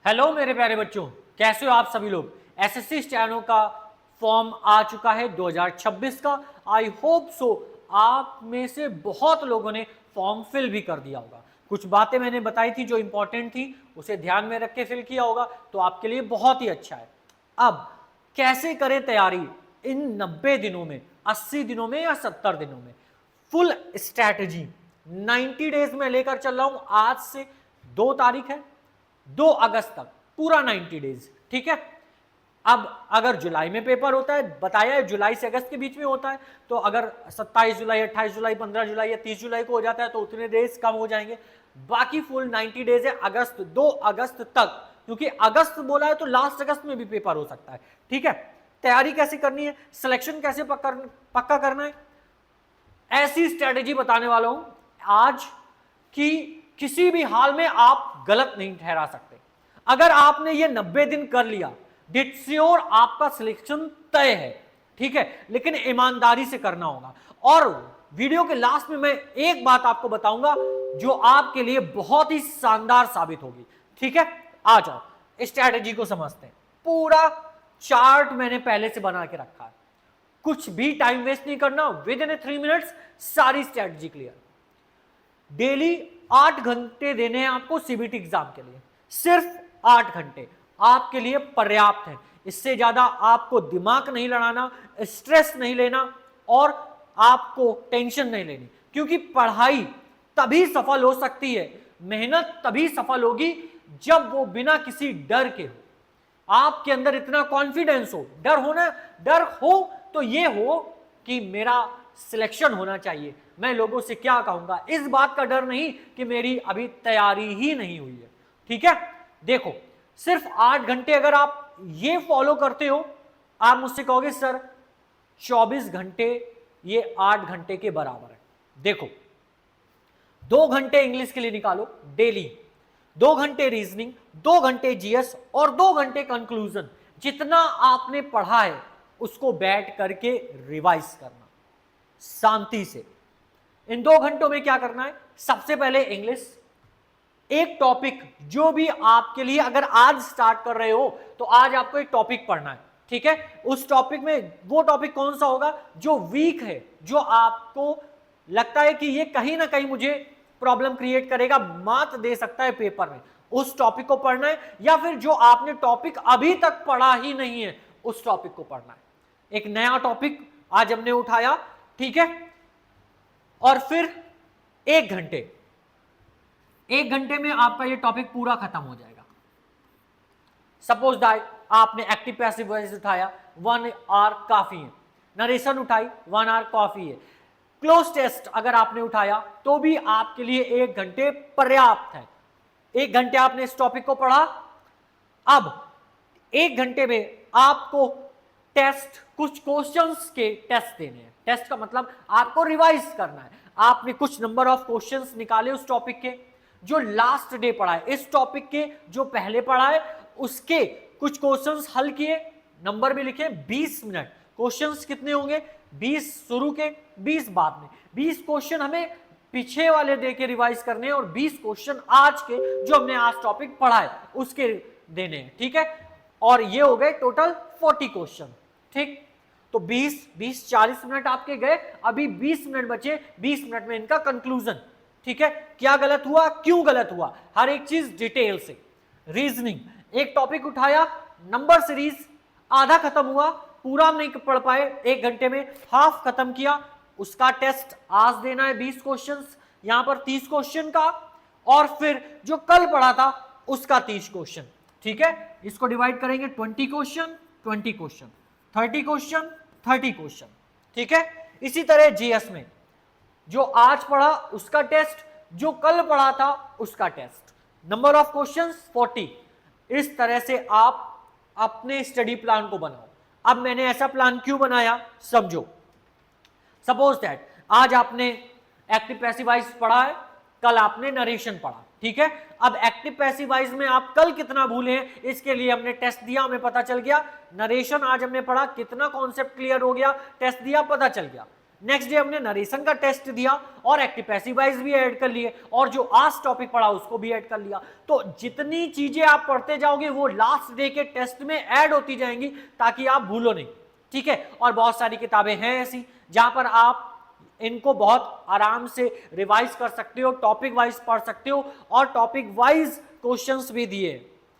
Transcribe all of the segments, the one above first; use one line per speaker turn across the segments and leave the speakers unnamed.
Hello मेरे प्यारे बच्चों, कैसे हो आप सभी लोग। एसएससी स्टेनो का फॉर्म आ चुका है 2026 का। आई होप सो आप में से बहुत लोगों ने फॉर्म फिल भी कर दिया होगा। कुछ बातें मैंने बताई थी जो इंपॉर्टेंट थी, उसे ध्यान में रख के फिल किया होगा तो आपके लिए बहुत ही अच्छा है। अब कैसे करें तैयारी इन 90 दिनों में, 80 दिनों में या 70 दिनों में। फुल स्ट्रैटेजी 90 डेज में लेकर चल रहा हूं। आज से 2 तारीख है, 2 अगस्त तक पूरा 90 डेज, ठीक है। अब अगर जुलाई में पेपर होता है, बताया है जुलाई से अगस्त के बीच में होता है, तो अगर 27 जुलाई, 28 जुलाई, 15 जुलाई या 30 जुलाई को हो जाता है तो उतने डेज कम हो जाएंगे। बाकी फुल 90 डेज है अगस्त, 2 अगस्त तक, क्योंकि अगस्त बोला है तो लास्ट अगस्त में भी पेपर हो सकता है, ठीक है। तैयारी कैसे करनी है, सिलेक्शन कैसे पक्का करना है, ऐसी स्ट्रेटेजी बताने वाला हूं आज कि किसी भी हाल में आप गलत नहीं ठहरा सकते। अगर आपने ये 90 दिन कर लिया, डिट श्योर आपका सिलेक्शन तय है, ठीक है। लेकिन ईमानदारी से करना होगा। और वीडियो के लास्ट में मैं एक बात आपको बताऊंगा जो आपके लिए बहुत ही शानदार साबित होगी, ठीक है। आ जाओ स्ट्रैटेजी को समझते हैं। पूरा चार्ट मैंने पहले से बना के रखा है, कुछ भी टाइम वेस्ट नहीं करना, विद इन 3 मिनट्स सारी स्ट्रैटेजी क्लियर। डेली 8 घंटे देने हैं आपको सीबीटी एग्जाम के लिए, सिर्फ 8 घंटे आपके लिए पर्याप्त है। इससे ज्यादा आपको दिमाग नहीं लड़ाना, स्ट्रेस नहीं लेना और आपको टेंशन नहीं लेनी, क्योंकि पढ़ाई तभी सफल हो सकती है, मेहनत तभी सफल होगी जब वो बिना किसी डर के हो। आपके अंदर इतना कॉन्फिडेंस हो, डर हो तो ये हो कि मेरा सिलेक्शन होना चाहिए, मैं लोगों से क्या कहूंगा, इस बात का डर नहीं कि मेरी अभी तैयारी ही नहीं हुई है, ठीक है। देखो सिर्फ 8 घंटे अगर आप ये फॉलो करते हो, आप मुझसे कहोगे सर 24 घंटे ये 8 घंटे के बराबर है। देखो 2 घंटे इंग्लिश के लिए निकालो डेली, 2 घंटे रीजनिंग, 2 घंटे जीएस और 2 घंटे कंक्लूजन। जितना आपने पढ़ा है उसको बैठ करके रिवाइज करना शांति से। इन 2 घंटों में क्या करना है, सबसे पहले इंग्लिश, एक टॉपिक जो भी आपके लिए, अगर आज स्टार्ट कर रहे हो तो आज आपको एक टॉपिक पढ़ना है, ठीक है। उस टॉपिक में वो टॉपिक कौन सा होगा जो वीक है, जो आपको लगता है कि ये कहीं ना कहीं मुझे प्रॉब्लम क्रिएट करेगा, मात दे सकता है पेपर में, उस टॉपिक को पढ़ना है। या फिर जो आपने टॉपिक अभी तक पढ़ा ही नहीं है उस टॉपिक को पढ़ना है। एक नया टॉपिक आज हमने उठाया, ठीक है। और फिर 1 घंटे में आपका ये टॉपिक पूरा खत्म हो जाएगा। सपोज दैट आपने एक्टिव पैसिव वॉइस उठाया, 1 आवर काफी है। नरेशन उठाई, 1 आवर काफी है। क्लोज टेस्ट अगर आपने उठाया तो भी आपके लिए 1 घंटे पर्याप्त है। 1 घंटे आपने इस टॉपिक को पढ़ा। अब 1 घंटे में आपको टेस्ट, कुछ क्वेश्चंस के टेस्ट देने हैं। टेस्ट का मतलब आपको रिवाइज करना है। आपने कुछ नंबर ऑफ क्वेश्चंस निकाले उस टॉपिक के जो लास्ट डे पढ़ा है, इस टॉपिक के जो पहले पढ़ा है उसके कुछ क्वेश्चंस हल किए, नंबर भी लिखे। 20 मिनट, क्वेश्चंस कितने होंगे, 20 शुरू के, 20 बाद में। 20 क्वेश्चन हमें पीछे वाले दे के रिवाइज करने हैं और 20 क्वेश्चन आज के जो हमने आज टॉपिक पढ़ा है उसके देने हैं, ठीक है। और ये हो गए टोटल 40 क्वेश्चन, ठीक। तो 20 40 मिनट आपके गए, अभी 20 मिनट बचे। 20 मिनट में इनका कंक्लूजन, ठीक है। क्या गलत हुआ, क्यों गलत हुआ, हर एक चीज डिटेल से। रीजनिंग, एक टॉपिक उठाया, नंबर सीरीज आधा खत्म हुआ, पूरा नहीं पढ़ पाए, 1 घंटे में हाफ खत्म किया, उसका टेस्ट आज देना है 20 क्वेश्चंस, यहां पर 30 क्वेश्चन का। और फिर जो कल पढ़ा था उसका 30 क्वेश्चन, ठीक है। इसको डिवाइड करेंगे 20 क्वेश्चन 20 क्वेश्चन, 30 क्वेश्चन 30 क्वेश्चन, ठीक है। इसी तरह जीएस में जो आज पढ़ा उसका टेस्ट, जो कल पढ़ा था उसका टेस्ट, नंबर ऑफ क्वेश्चंस 40। इस तरह से आप अपने स्टडी प्लान को बनाओ। अब मैंने ऐसा प्लान क्यों बनाया समझो। सपोज दैट आज आपने एक्टिव पैसिव वॉइस पढ़ा है, कल आपने नरेशन पढ़ा, ठीक है। अब एक्टिव पैसिव वॉइस में आप कल कितना भूले हैं इसके लिए हमने टेस्ट दिया, हमें पता चल गया। नरेशन आज हमने पढ़ा, कितना कॉन्सेप्ट क्लियर हो गया, टेस्ट दिया, पता चल गया। नेक्स्ट डे हमने नरेशन का टेस्ट दिया और एक्टिव पैसिव वॉइस भी ऐड कर लिए और जो आज टॉपिक पढ़ा उसको भी ऐड कर लिया। तो जितनी चीजें आप पढ़ते जाओगे वो लास्ट डे के टेस्ट में ऐड होती जाएंगी ताकि आप भूलो नहीं, ठीक है। और बहुत सारी किताबें हैं ऐसी जहां पर आप इनको बहुत आराम से रिवाइज कर सकते हो, टॉपिक वाइज पढ़ सकते हो और टॉपिक वाइज क्वेश्चंस भी दिए,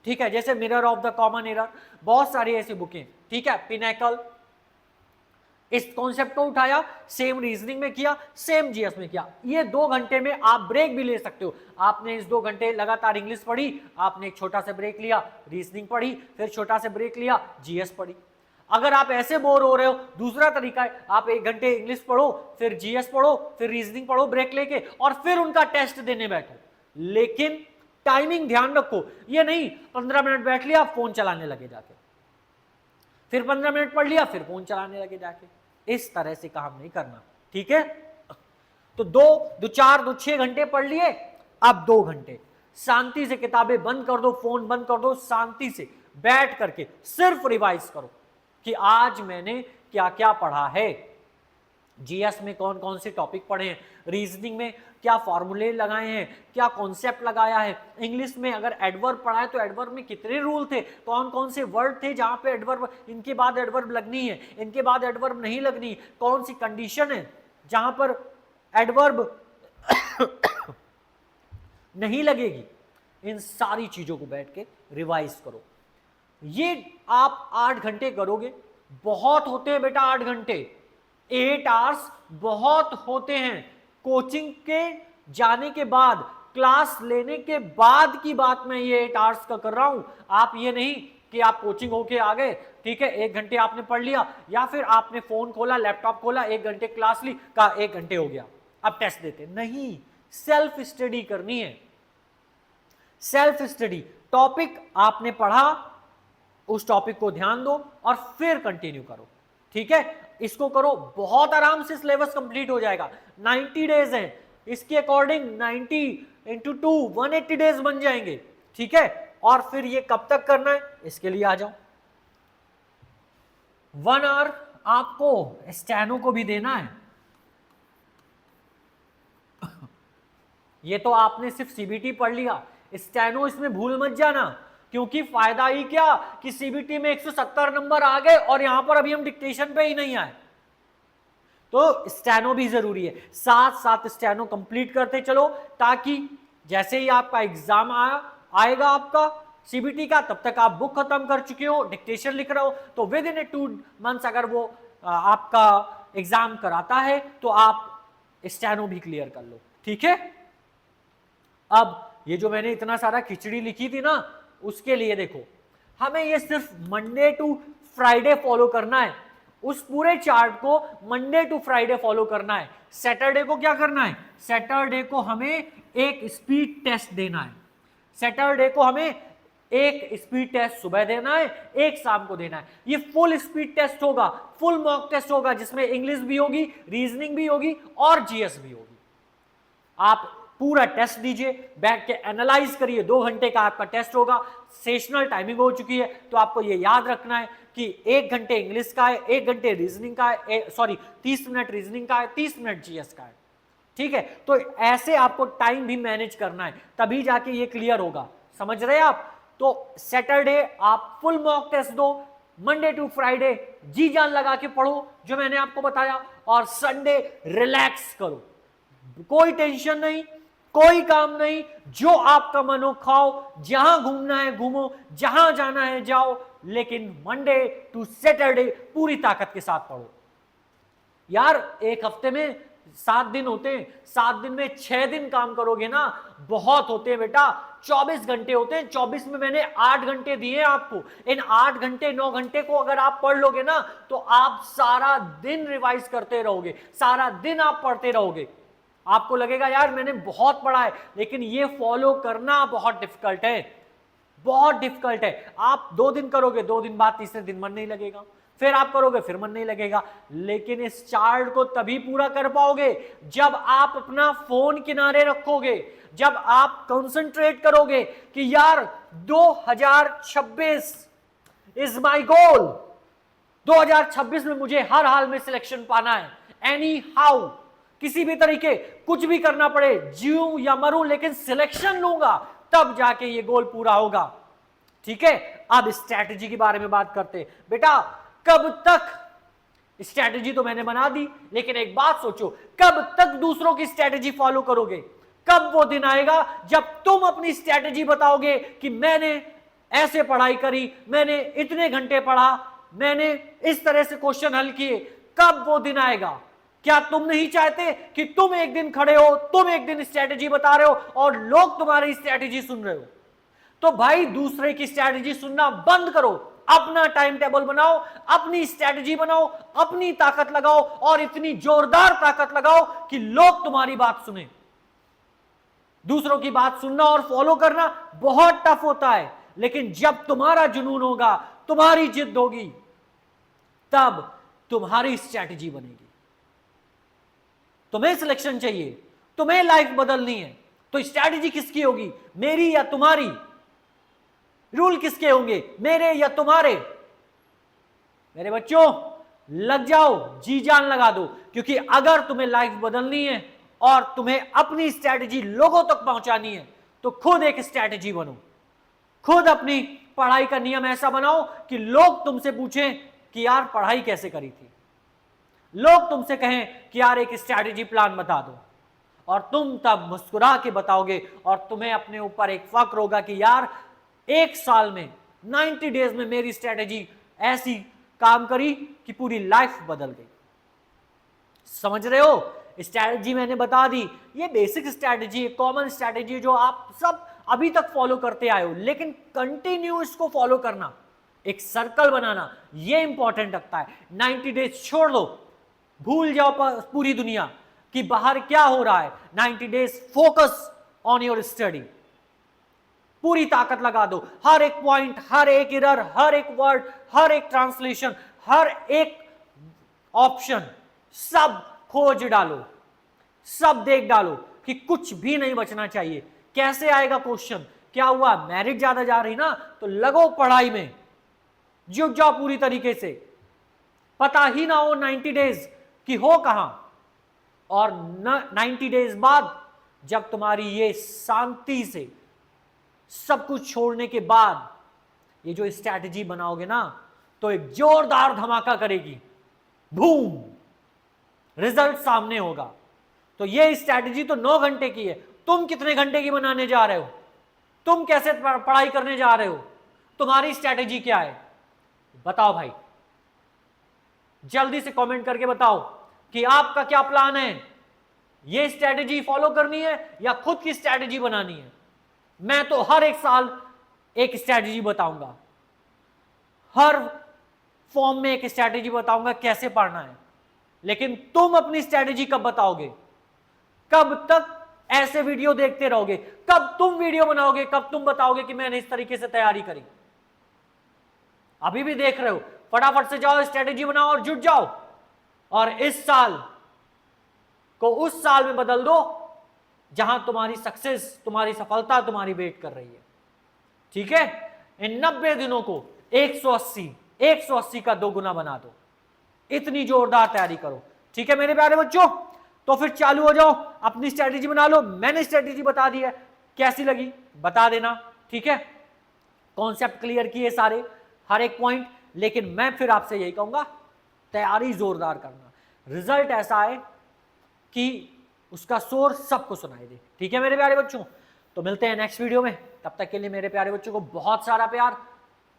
ठीक है। जैसे mirror of the common error, बहुत सारी ऐसी बुकें, ठीक है। पिनेकल, इस कॉन्सेप्ट को उठाया, सेम रीजनिंग में किया, सेम जीएस में किया। ये 2 घंटे में आप ब्रेक भी ले सकते हो। आपने इस 2 घंटे लगातार इंग्लिश पढ़ी, आपने एक छोटा सा ब्रेक लिया, रीजनिंग पढ़ी, फिर छोटा सा ब्रेक लिया, जीएस पढ़ी। अगर आप ऐसे बोर हो रहे हो, दूसरा तरीका है, आप 1 घंटे इंग्लिश पढ़ो, फिर जीएस पढ़ो, फिर रीजनिंग पढ़ो ब्रेक लेके और फिर उनका टेस्ट देने बैठो। लेकिन टाइमिंग ध्यान रखो, ये नहीं 15 मिनट बैठ लिया फोन चलाने लगे जाके, फिर 15 मिनट पढ़ लिया फिर फोन चलाने लगे जाके, इस तरह से काम नहीं करना, ठीक है। तो 2, 4, 2, 6 घंटे पढ़ लिए, अब 2 घंटे शांति से किताबें बंद कर दो, फोन बंद कर दो, शांति से बैठ करके सिर्फ रिवाइज करो कि आज मैंने क्या क्या पढ़ा है, जीएस में कौन कौन से टॉपिक पढ़े हैं, रीजनिंग में क्या फॉर्मूले लगाए हैं, क्या कॉन्सेप्ट लगाया है, इंग्लिश में अगर एडवर्ब पढ़ा है तो एडवर्ब में कितने रूल थे, कौन कौन से वर्ड थे जहां पे एडवर्ब, इनके बाद एडवर्ब लगनी है, इनके बाद एडवर्ब नहीं लगनी, कौन सी कंडीशन है जहां पर एडवर्ब नहीं लगेगी। इन सारी चीजों को बैठ के रिवाइज करो। ये आप 8 घंटे करोगे, बहुत होते हैं बेटा 8 घंटे, 8 आवर्स बहुत होते हैं। कोचिंग के जाने के बाद, क्लास लेने के बाद की बात मैं ये 8 आवर्स का कर रहा हूं। आप ये नहीं कि आप कोचिंग होके आ गए, ठीक है, 1 घंटे आपने पढ़ लिया या फिर आपने फोन खोला, लैपटॉप खोला, 1 घंटे क्लास ली, का 1 घंटे हो गया अब टेस्ट देते, नहीं, सेल्फ स्टडी करनी है। सेल्फ स्टडी, टॉपिक आपने पढ़ा, उस टॉपिक को ध्यान दो और फिर कंटिन्यू करो, ठीक है। इसको करो, बहुत आराम से सिलेबस कंप्लीट हो जाएगा। 90 डेज हैं, इसके अकॉर्डिंग 90 × 2 180 डेज बन जाएंगे, ठीक है। और फिर ये कब तक करना है इसके लिए आ जाओ। 1 आवर आपको स्टेनो को भी देना है। ये तो आपने सिर्फ सीबीटी पढ़ लिया, स्टेनो इसमें भूल मत जाना, क्योंकि फायदा ही क्या कि सीबीटी में 170 नंबर आ गए और यहां पर अभी हम डिक्टेशन पे ही नहीं आए, तो स्टेनो भी जरूरी है। साथ साथ स्टेनो कंप्लीट करते चलो, ताकि जैसे ही आपका एग्जाम आएगा आपका सीबीटी का, तब तक आप बुक खत्म कर चुके हो, डिक्टेशन लिख रहे हो, तो विद इन 2 मंथ्स अगर वो आपका एग्जाम कराता है तो आप स्टेनो भी क्लियर कर लो, ठीक है। अब ये जो मैंने इतना सारा खिचड़ी लिखी थी ना, उसके लिए देखो, हमें ये सिर्फ मंडे टू फ्राइडे फॉलो करना है। उस पूरे चार्ट को मंडे टू फ्राइडे फॉलो करना है। सैटरडे को क्या करना है, सैटरडे को हमें एक स्पीड टेस्ट देना है। सैटरडे को हमें एक स्पीड टेस्ट सुबह देना है, एक शाम को देना है। ये फुल स्पीड टेस्ट होगा, फुल मॉक टेस्ट होगा, जिसमें इंग्लिश भी होगी, रीजनिंग भी होगी और जीएस भी होगी। आप पूरा टेस्ट दीजिए, बैठ के एनालाइज करिए। 2 घंटे का आपका टेस्ट होगा, सेशनल टाइमिंग हो चुकी है, तो आपको ये याद रखना है कि 1 घंटे इंग्लिश का है, 1 घंटे रीजनिंग का है, 30 मिनट रीजनिंग का है, 30 मिनट जीएस का है, ठीक है। तो ऐसे आपको टाइम भी मैनेज करना है, तभी जाके ये क्लियर होगा, समझ रहे हैं आप। तो सैटरडे आप फुल मॉक टेस्ट दो, मंडे टू फ्राइडे जी जान लगा के पढ़ो जो मैंने आपको बताया, और संडे रिलैक्स करो, कोई टेंशन नहीं, कोई काम नहीं, जो आपका मन हो खाओ, जहां घूमना है घूमो, जहां जाना है जाओ, लेकिन मंडे टू सैटरडे पूरी ताकत के साथ पढ़ो। यार 1 हफ्ते में 7 दिन होते हैं, 7 दिन में 6 दिन काम करोगे ना, बहुत होते हैं बेटा। 24 घंटे होते हैं, 24 में मैंने 8 घंटे दिए आपको। इन 8 घंटे 9 घंटे को अगर आप पढ़ लोगे ना, तो आप सारा दिन रिवाइज करते रहोगे, सारा दिन आप पढ़ते रहोगे। आपको लगेगा यार मैंने बहुत पढ़ा है, लेकिन ये फॉलो करना बहुत डिफिकल्ट है, बहुत डिफिकल्ट है। आप 2 दिन करोगे, 2 दिन बाद तीसरे दिन मन नहीं लगेगा, फिर आप करोगे फिर मन नहीं लगेगा। लेकिन इस चार्ट को तभी पूरा कर पाओगे जब आप अपना फोन किनारे रखोगे, जब आप कंसंट्रेट करोगे कि यार 2026 इज माय गोल, 2026 में मुझे हर हाल में सिलेक्शन पाना है, एनी हाउ, किसी भी तरीके, कुछ भी करना पड़े, जीऊं या मरूं, लेकिन सिलेक्शन लूंगा, तब जाके ये गोल पूरा होगा। ठीक है, अब स्ट्रैटेजी के बारे में बात करते हैं। बेटा कब तक, स्ट्रैटेजी तो मैंने बना दी, लेकिन एक बात सोचो, कब तक दूसरों की स्ट्रैटेजी फॉलो करोगे? कब वो दिन आएगा जब तुम अपनी स्ट्रैटेजी बताओगे कि मैंने ऐसे पढ़ाई करी, मैंने इतने घंटे पढ़ा, मैंने इस तरह से क्वेश्चन हल किए। कब वो दिन आएगा? क्या तुम नहीं चाहते कि तुम एक दिन खड़े हो, तुम एक दिन स्ट्रैटेजी बता रहे हो और लोग तुम्हारी स्ट्रैटेजी सुन रहे हो? तो भाई दूसरे की स्ट्रैटेजी सुनना बंद करो, अपना टाइम टेबल बनाओ, अपनी स्ट्रैटेजी बनाओ, अपनी ताकत लगाओ और इतनी जोरदार ताकत लगाओ कि लोग तुम्हारी बात सुने। दूसरों की बात सुनना और फॉलो करना बहुत टफ होता है, लेकिन जब तुम्हारा जुनून होगा, तुम्हारी जिद होगी, तब तुम्हारी स्ट्रैटेजी बनेगी। तुम्हें सिलेक्शन चाहिए, तुम्हें लाइफ बदलनी है, तो स्ट्रैटेजी किसकी होगी? मेरी या तुम्हारी? रूल किसके होंगे, मेरे या तुम्हारे? मेरे बच्चों लग जाओ, जी जान लगा दो, क्योंकि अगर तुम्हें लाइफ बदलनी है और तुम्हें अपनी स्ट्रैटेजी लोगों तक पहुंचानी है, तो खुद एक स्ट्रैटेजी बनो। खुद अपनी पढ़ाई का नियम ऐसा बनाओ कि लोग तुमसे पूछें कि यार पढ़ाई कैसे करी थी, लोग तुमसे कहें कि यार एक स्ट्रैटेजी प्लान बता दो, और तुम तब मुस्कुरा के बताओगे और तुम्हें अपने ऊपर एक फक्र होगा कि यार एक साल में 90 डेज में मेरी स्ट्रैटेजी ऐसी काम करी कि पूरी लाइफ बदल गई। समझ रहे हो? स्ट्रैटेजी मैंने बता दी, ये बेसिक स्ट्रैटेजी है, कॉमन स्ट्रैटेजी जो आप सब अभी तक फॉलो करते आए हो, लेकिन कंटिन्यू इसको फॉलो करना, एक सर्कल बनाना, ये इंपॉर्टेंट रखता है। 90 डेज छोड़ दो, भूल जाओ पूरी दुनिया कि बाहर क्या हो रहा है। 90 days focus on your study, पूरी ताकत लगा दो, हर एक पॉइंट, हर एक एरर, हर एक वर्ड, हर एक ट्रांसलेशन, हर एक ऑप्शन, सब खोज डालो, सब देख डालो कि कुछ भी नहीं बचना चाहिए। कैसे आएगा क्वेश्चन? क्या हुआ, मेरिट ज्यादा जा रही ना, तो लगो पढ़ाई में, जुट जाओ पूरी तरीके से। पता ही ना हो 90 डेज कि हो कहां, और 90 डेज बाद जब तुम्हारी ये शांति से सब कुछ छोड़ने के बाद ये जो स्ट्रैटेजी बनाओगे ना, तो एक जोरदार धमाका करेगी, बूम, रिजल्ट सामने होगा। तो ये स्ट्रैटेजी तो 9 घंटे की है, तुम कितने घंटे की बनाने जा रहे हो? तुम कैसे पढ़ाई करने जा रहे हो? तुम्हारी स्ट्रैटेजी क्या है? बताओ भाई, जल्दी से कमेंट करके बताओ कि आपका क्या प्लान है। ये स्ट्रैटेजी फॉलो करनी है या खुद की स्ट्रैटेजी बनानी है? मैं तो हर एक साल एक स्ट्रैटेजी बताऊंगा, हर फॉर्म में एक स्ट्रैटेजी बताऊंगा कैसे पढ़ना है, लेकिन तुम अपनी स्ट्रैटेजी कब बताओगे? कब तक ऐसे वीडियो देखते रहोगे? कब तुम वीडियो बनाओगे? कब तुम बताओगे कि मैंने इस तरीके से तैयारी करी? अभी भी देख रहे हो? फटाफट से जाओ, स्ट्रैटेजी बनाओ और जुट जाओ, और इस साल को उस साल में बदल दो जहां तुम्हारी सक्सेस, तुम्हारी सफलता तुम्हारी वेट कर रही है। ठीक है? इन 90 दिनों को 180 का 2 गुना बना दो, इतनी जोरदार तैयारी करो। ठीक है मेरे प्यारे बच्चों? तो फिर चालू हो जाओ, अपनी स्ट्रैटेजी बना लो। मैंने स्ट्रैटेजी बता दी है, कैसी लगी बता देना। ठीक है? कॉन्सेप्ट क्लियर किए सारे, हर एक पॉइंट, लेकिन मैं फिर आपसे यही कहूंगा, तैयारी जोरदार करना, रिजल्ट ऐसा है कि उसका शोर सबको सुनाई दे। ठीक है मेरे प्यारे बच्चों? तो मिलते हैं नेक्स्ट वीडियो में, तब तक के लिए मेरे प्यारे बच्चों को बहुत सारा प्यार।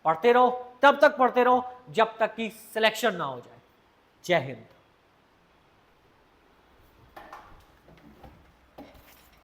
पढ़ते रहो, तब तक पढ़ते रहो जब तक कि सिलेक्शन ना हो जाए। जय हिंद।